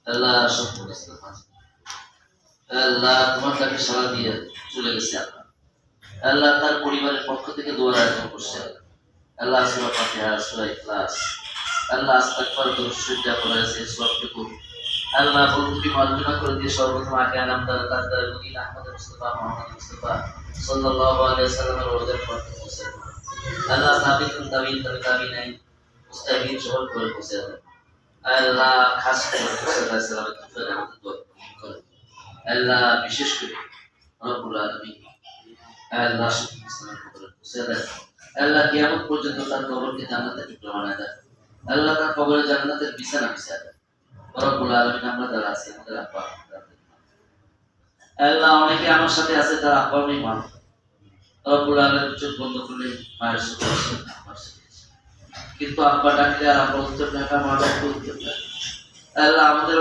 আল্লাহ সব করেছে। আল্লাহ তোমার তাকে সারা দিয়ে চলে গেছে। আল্লাহ তার পরিবারের পক্ষ থেকে দোয়া আয়োজন করছে। আল্লাহ সূরা ফাতিহা, সূরা ইখলাস, আল্লাহ আস্তাগফার, দুরূদ শরীফ যা পড়া আছে সবটুকু আল্লাহ তুমি মার্জনা করে দিয়ে সর্বপ্রথম আগে নামদার তাজদার মদিনা আহমদ মুস্তাফা মুহাম্মদ মুস্তাফা সাল্লাল্লাহু আলাইহি ওয়াসাল্লামের রওজার পথে পৌঁছে দাও। আল্লাহ সাবিকুন তাবিন তাবিনাই মুস্তাহিদ সবল করে পৌঁছে দাও। আল্লাহ খাস করে রাসূলুল্লাহ সাল্লাল্লাহু আলাইহি ওয়াসাল্লাম আমাদের দোয়া করেন। আল্লাহ বিশেষ করে রব্বুল আলামিন আল্লাহ সুবহানাহু ওয়া তাআলা পৌঁছে দেন। আল্লাহ কিয়ামত পর্যন্ত তার কবরকে জান্নাতের টুকরা বানায় দেন। আল্লাহ তার কবরে জান্নাতের বিছানা বিছায় দেন। রব্বুল আলামিন আমরা যারা আছি আমাদের আব্বা আল্লাহ অনেকে আমার সাথে আছে তার আব্বা নেই মা। রব্বুল আলামিন চোখ বন্ধ করলে মায়ের সাথে আছে, আমার সাথে আছে। কিন্তু আব্বা ডাকলে আর আব্বা উত্তর দেয় না, মা ডাকলে উত্তর দেয়। আল্লাহ আমাদের